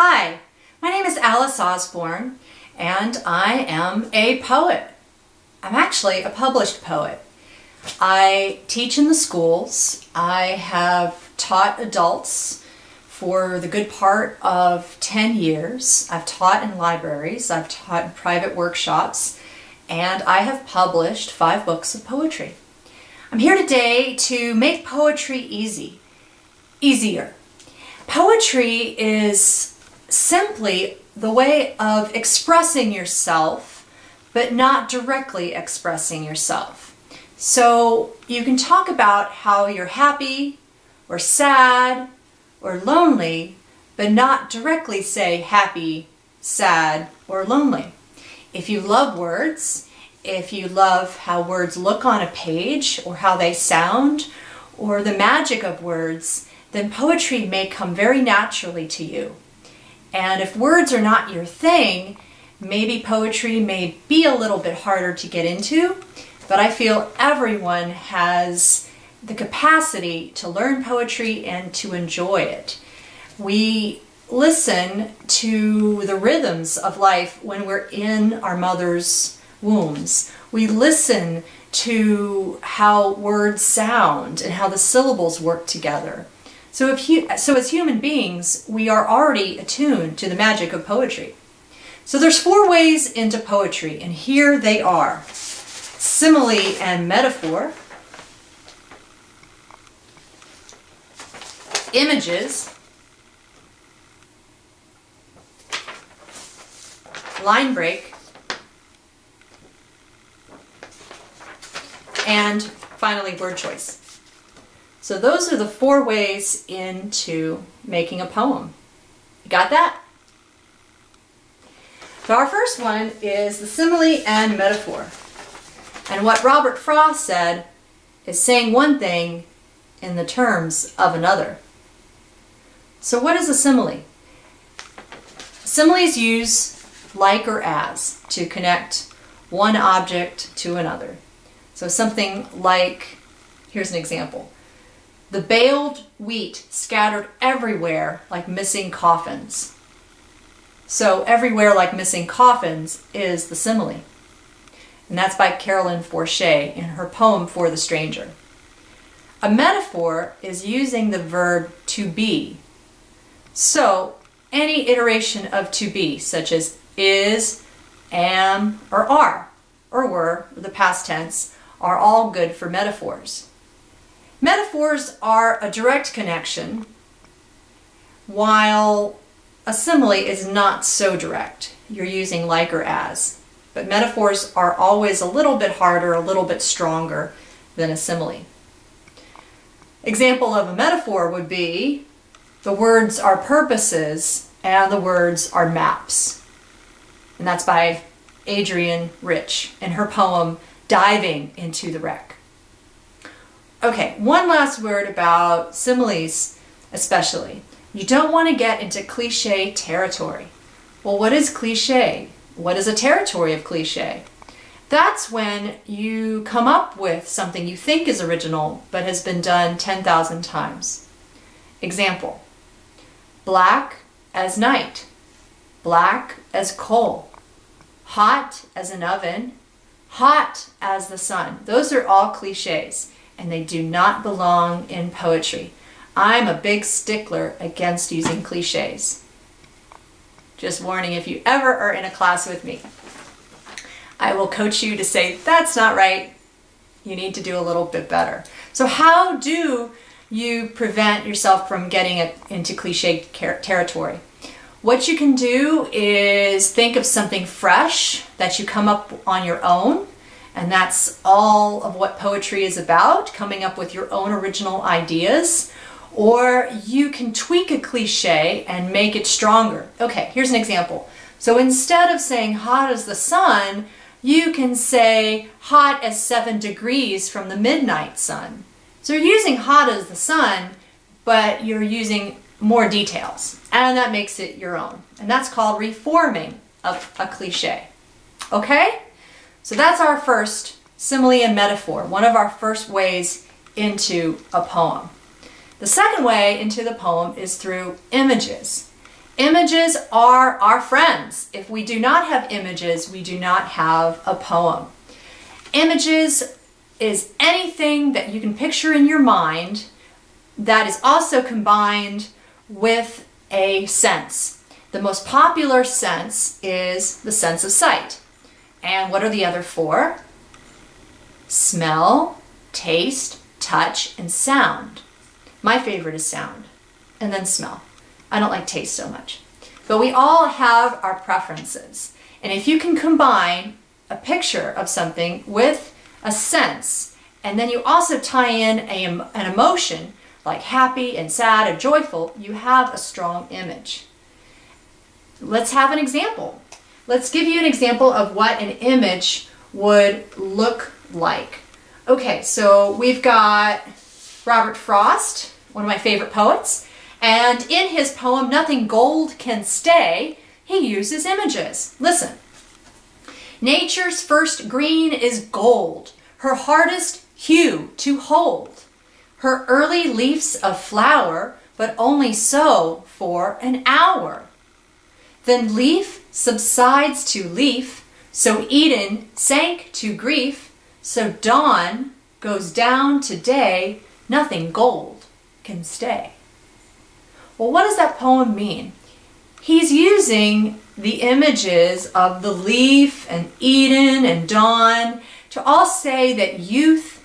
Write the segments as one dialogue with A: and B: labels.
A: Hi, my name is Alice Osborn, and I am a poet. I'm actually a published poet. I teach in the schools. I have taught adults for the good part of 10 years. I've taught in libraries, I've taught in private workshops, and I have published 5 books of poetry. I'm here today to make poetry easier. Poetry is simply the way of expressing yourself, but not directly expressing yourself. So you can talk about how you're happy or sad or lonely, but not directly say happy, sad, or lonely. If you love words, if you love how words look on a page or how they sound or the magic of words, then poetry may come very naturally to you. And if words are not your thing, maybe poetry may be a little bit harder to get into, but I feel everyone has the capacity to learn poetry and to enjoy it. We listen to the rhythms of life when we're in our mother's wombs. We listen to how words sound and how the syllables work together. So as human beings, we are already attuned to the magic of poetry. So there's 4 ways into poetry, and here they are. Simile and metaphor, images, line break, and finally word choice. So those are the 4 ways into making a poem. You got that? So our first one is the simile and metaphor. And what Robert Frost said is saying one thing in the terms of another. So what is a simile? Similes use like or as to connect one object to another. So something like, here's an example. The baled wheat scattered everywhere like missing coffins. So everywhere like missing coffins is the simile. And that's by Caroline Forche in her poem For the Stranger. A metaphor is using the verb to be. So any iteration of to be, such as is, am, or are, or were, the past tense, are all good for metaphors. Metaphors are a direct connection, while a simile is not so direct. You're using like or as. But metaphors are always a little bit harder, a little bit stronger than a simile. Example of a metaphor would be, the words are purposes and the words are maps. And that's by Adrienne Rich in her poem, Diving into the Wreck. Okay, one last word about similes especially. You don't want to get into cliche territory. Well, what is cliche? What is a territory of cliche? That's when you come up with something you think is original but has been done 10,000 times. Example, black as night, black as coal, hot as an oven, hot as the sun. Those are all cliches, and they do not belong in poetry. I'm a big stickler against using cliches. Just warning, if you ever are in a class with me, I will coach you to say, that's not right. You need to do a little bit better. So how do you prevent yourself from getting into cliche territory? What you can do is think of something fresh that you come up on your own, and that's all of what poetry is about, coming up with your own original ideas. Or you can tweak a cliche and make it stronger. Okay, here's an example. So instead of saying hot as the sun, you can say hot as 7 degrees from the midnight sun. So you're using hot as the sun, but you're using more details, and that makes it your own. And that's called reforming of a cliche. Okay? So that's our first simile and metaphor, one of our first ways into a poem. The second way into the poem is through images. Images are our friends. If we do not have images, we do not have a poem. Images is anything that you can picture in your mind that is also combined with a sense. The most popular sense is the sense of sight. And what are the other four? Smell, taste, touch, and sound. My favorite is sound, and then smell. I don't like taste so much. But we all have our preferences. And if you can combine a picture of something with a sense, and then you also tie in an emotion like happy and sad and joyful, you have a strong image. Let's have an example. Let's give you an example of what an image would look like. Okay, so we've got Robert Frost, one of my favorite poets, and in his poem, Nothing Gold Can Stay, he uses images. Listen. Nature's first green is gold, her hardest hue to hold. Her early leaves of flower, but only so for an hour. Then leaf subsides to leaf, so Eden sank to grief, so dawn goes down to day, nothing gold can stay. Well, what does that poem mean? He's using the images of the leaf and Eden and dawn to all say that youth,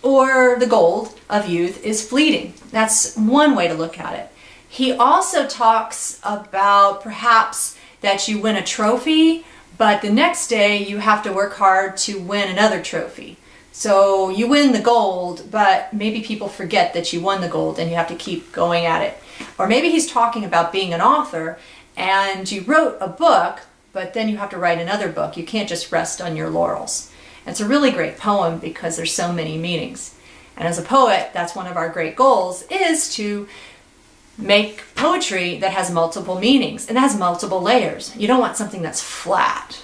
A: or the gold of youth, is fleeting. That's one way to look at it. He also talks about perhaps that you win a trophy, but the next day you have to work hard to win another trophy. So you win the gold, but maybe people forget that you won the gold and you have to keep going at it. Or maybe he's talking about being an author and you wrote a book, but then you have to write another book. You can't just rest on your laurels. And it's a really great poem because there's so many meanings. And as a poet, that's one of our great goals, is to make poetry that has multiple meanings and has multiple layers. You don't want something that's flat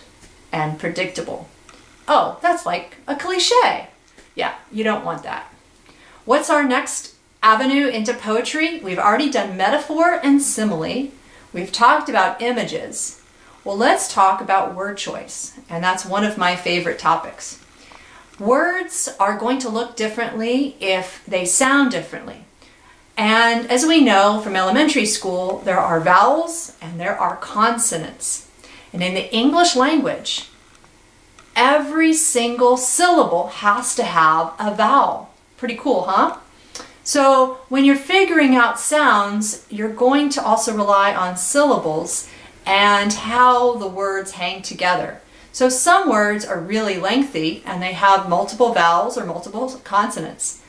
A: and predictable. Oh, that's like a cliche. Yeah, you don't want that. What's our next avenue into poetry? We've already done metaphor and simile. We've talked about images. Well, let's talk about word choice, and that's one of my favorite topics. Words are going to look differently if they sound differently. And as we know from elementary school, there are vowels and there are consonants. And in the English language, every single syllable has to have a vowel. Pretty cool, huh? So when you're figuring out sounds, you're going to also rely on syllables and how the words hang together. So some words are really lengthy and they have multiple vowels or multiple consonants.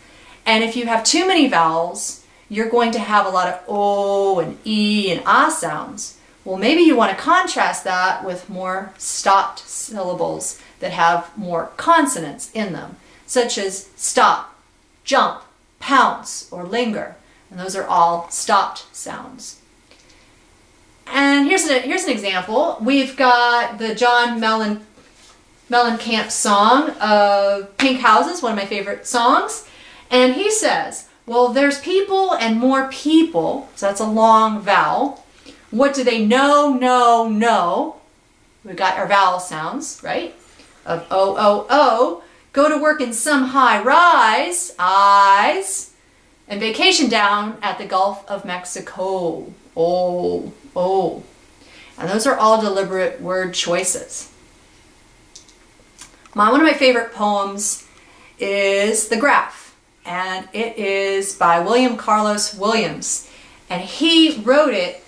A: And if you have too many vowels, you're going to have a lot of O and E and Ah sounds. Well, maybe you want to contrast that with more stopped syllables that have more consonants in them, such as stop, jump, pounce, or linger. And those are all stopped sounds. And here's an example. We've got the John Mellencamp song of Pink Houses, one of my favorite songs. And he says, well, there's people and more people, so that's a long vowel. What do they know? We've got our vowel sounds, right? Of O. Go to work in some high rise, eyes. And vacation down at the Gulf of Mexico. Oh. And those are all deliberate word choices. One of my favorite poems is The Graph. And it is by William Carlos Williams. And he wrote it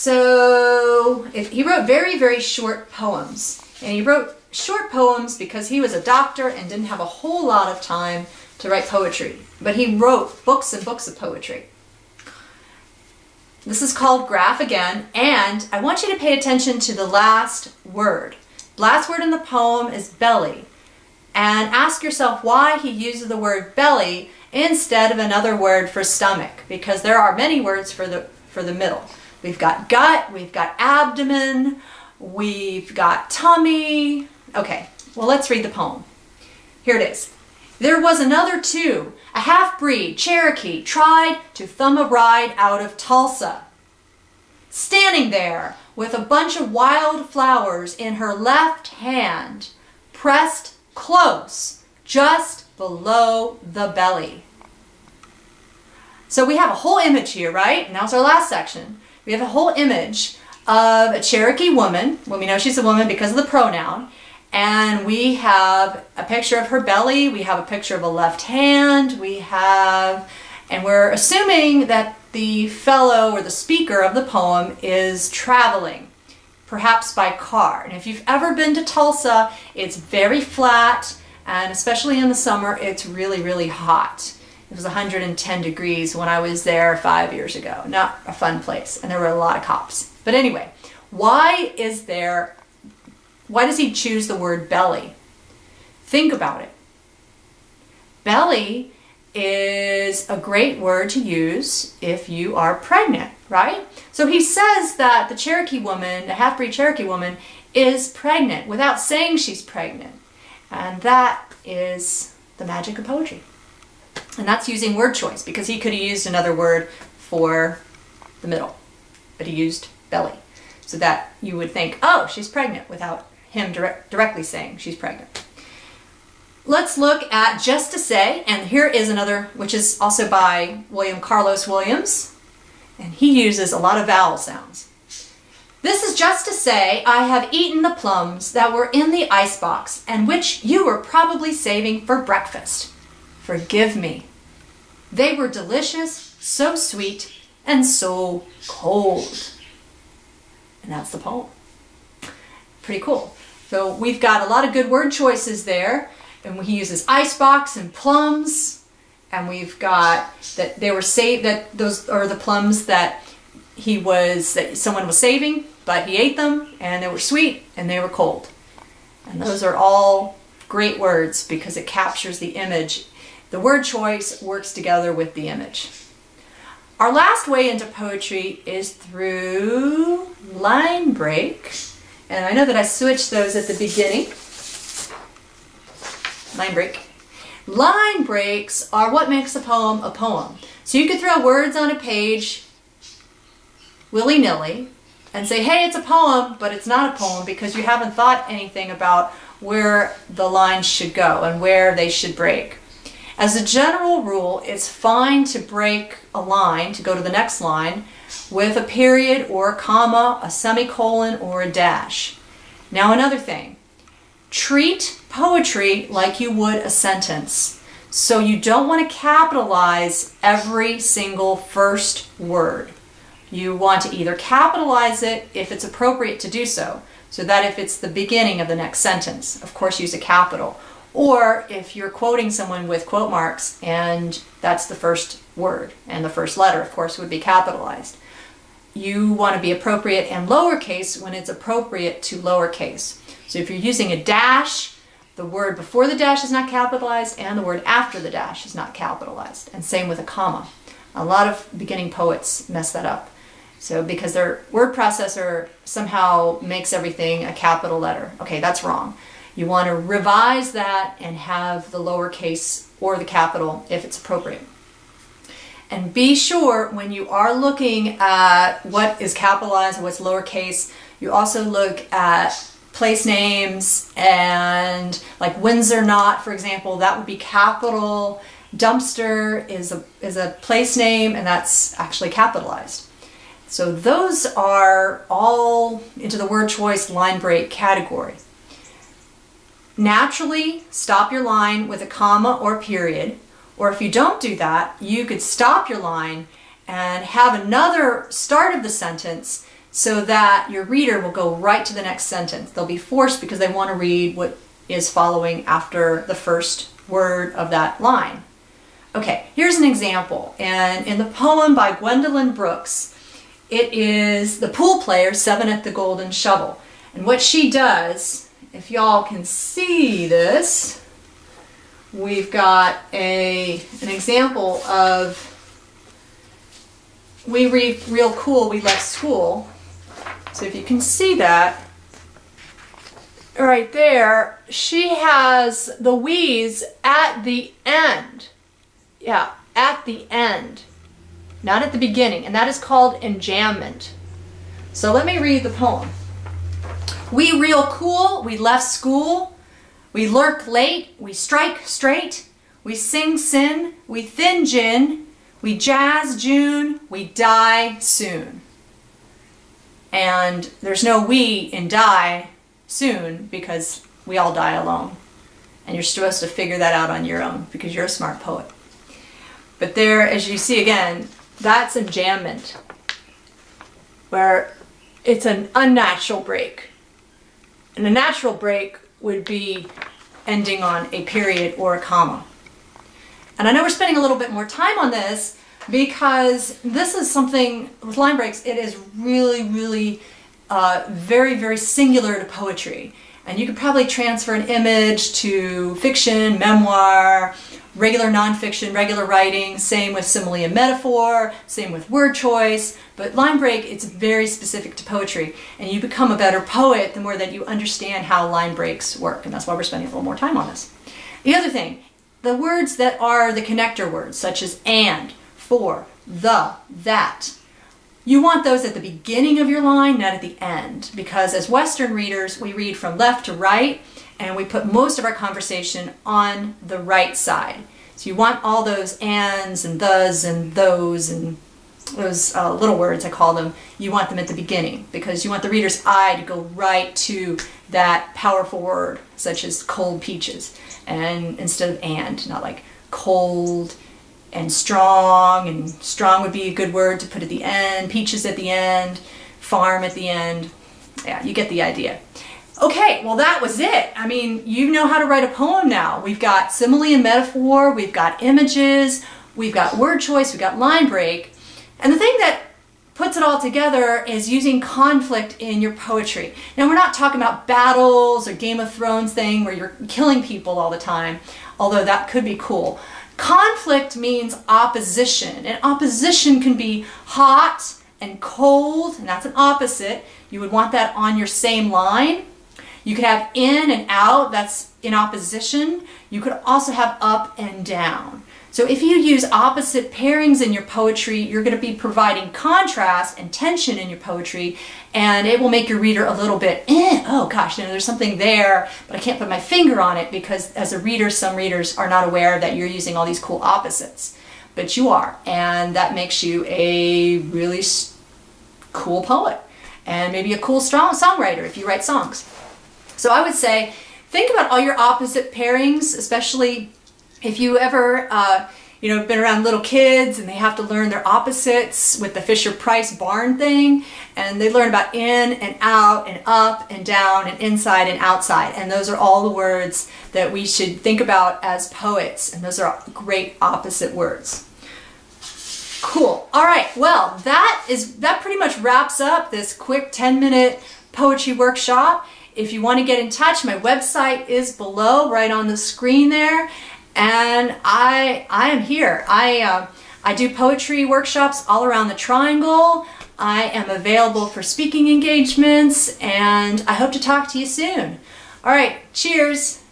A: he wrote very, very short poems. And he wrote short poems because he was a doctor and didn't have a whole lot of time to write poetry. But he wrote books and books of poetry. This is called Graph again, and I want you to pay attention to the last word. The last word in the poem is belly. And ask yourself why he uses the word belly instead of another word for stomach, because there are many words for the middle. We've got gut, we've got abdomen, we've got tummy. Okay, well, let's read the poem. Here it is. There was another too, a half-breed Cherokee tried to thumb a ride out of Tulsa. standing there with a bunch of wild flowers in her left hand, pressed close, just below the belly. So we have a whole image here, right? Now it's our last section. We have a whole image of a Cherokee woman. Well, we know she's a woman because of the pronoun. And we have a picture of her belly. We have a picture of a left hand. And we're assuming that the fellow or the speaker of the poem is traveling, perhaps by car. And if you've ever been to Tulsa, it's very flat, and especially in the summer, it's really, really hot. It was 110 degrees when I was there 5 years ago. Not a fun place, and there were a lot of cops. But anyway, why does he choose the word belly? Think about it. Belly is a great word to use if you are pregnant, right? So he says that the Cherokee woman, the half-breed Cherokee woman, is pregnant without saying she's pregnant. And that is the magic of poetry. And that's using word choice, because he could have used another word for the middle, but he used belly, so that you would think, oh, she's pregnant, without him directly saying she's pregnant. Let's look at Just to Say, and here is another, which is also by William Carlos Williams, and he uses a lot of vowel sounds. This is just to say, I have eaten the plums that were in the icebox and which you were probably saving for breakfast. Forgive me. They were delicious, so sweet, and so cold. And that's the poem. Pretty cool. So we've got a lot of good word choices there. And he uses icebox and plums. And we've got that they were saved, that those are the plums that someone was saving, but he ate them, and they were sweet and they were cold. And those are all great words because it captures the image. The word choice works together with the image. Our last way into poetry is through line break. And I know that I switched those at the beginning. Line break. Line breaks are what makes a poem a poem. So you could throw words on a page willy-nilly and say, hey, it's a poem, but it's not a poem because you haven't thought anything about where the lines should go and where they should break. As a general rule, it's fine to break a line, to go to the next line, with a period or a comma, a semicolon, or a dash. Now another thing, treat poetry like you would a sentence. So you don't want to capitalize every single first word. You want to either capitalize it if it's appropriate to do so, so that if it's the beginning of the next sentence, of course use a capital. Or if you're quoting someone with quote marks and that's the first word and the first letter, of course, would be capitalized. You want to be appropriate and lowercase when it's appropriate to lowercase. So if you're using a dash, the word before the dash is not capitalized and the word after the dash is not capitalized. And same with a comma. A lot of beginning poets mess that up. So because their word processor somehow makes everything a capital letter. Okay, that's wrong. You want to revise that and have the lowercase or the capital if it's appropriate. And be sure when you are looking at what is capitalized and what's lowercase, you also look at place names, and like Windsor Knot, for example, that would be capital. Dumpster is a place name, and that's actually capitalized. So those are all into the word choice line break category. Naturally, stop your line with a comma or period, or if you don't do that, you could stop your line and have another start of the sentence so that your reader will go right to the next sentence. They'll be forced because they want to read what is following after the first word of that line. Okay, here's an example. And in the poem by Gwendolyn Brooks, it is the pool player, Seven at the Golden Shovel. And what she does, if y'all can see this, we've got an example of, we read real cool, we left school. So if you can see that, right there, she has the we's at the end. Yeah, at the end, not at the beginning, and that is called enjambment. So let me read the poem. We real cool, we left school. We lurk late, we strike straight. We sing sin, we thin gin. We jazz June, we die soon. And there's no we in die soon because we all die alone. And you're supposed to figure that out on your own because you're a smart poet. But there, as you see again, that's enjambment, where it's an unnatural break. And a natural break would be ending on a period or a comma. And I know we're spending a little bit more time on this because this is something, with line breaks, it is really very, very singular to poetry. And you could probably transfer an image to fiction, memoir, regular nonfiction, regular writing, same with simile and metaphor, same with word choice. But line break, it's very specific to poetry. And you become a better poet the more that you understand how line breaks work. And that's why we're spending a little more time on this. The other thing, the words that are the connector words, such as and, for, the, that, you want those at the beginning of your line, not at the end, because as Western readers, we read from left to right, and we put most of our conversation on the right side. So you want all those ands and thes and those and those little words, I call them, you want them at the beginning, because you want the reader's eye to go right to that powerful word, such as cold peaches, and instead of and, not like cold and strong would be a good word to put at the end, peaches at the end, farm at the end. Yeah, you get the idea. Okay, well that was it. I mean, you know how to write a poem now. We've got simile and metaphor, we've got images, we've got word choice, we've got line break. And the thing that puts it all together is using conflict in your poetry. Now we're not talking about battles or Game of Thrones thing where you're killing people all the time, although that could be cool. Conflict means opposition, and opposition can be hot and cold, and that's an opposite. You would want that on your same line. You could have in and out, that's in opposition. You could also have up and down. So if you use opposite pairings in your poetry, you're going to be providing contrast and tension in your poetry, and it will make your reader a little bit, oh gosh, you know, there's something there, but I can't put my finger on it, because as a reader, some readers are not aware that you're using all these cool opposites. But you are, and that makes you a really cool poet, and maybe a cool songwriter if you write songs. So I would say, think about all your opposite pairings, especially if you ever, you know, been around little kids and they have to learn their opposites with the Fisher-Price barn thing, and they learn about in and out and up and down and inside and outside, and those are all the words that we should think about as poets, and those are great opposite words. Cool. All right. Well, that pretty much wraps up this quick 10-minute poetry workshop. If you want to get in touch, my website is below, right on the screen there. And I am here. I do poetry workshops all around the Triangle. I am available for speaking engagements, and I hope to talk to you soon. All right, cheers.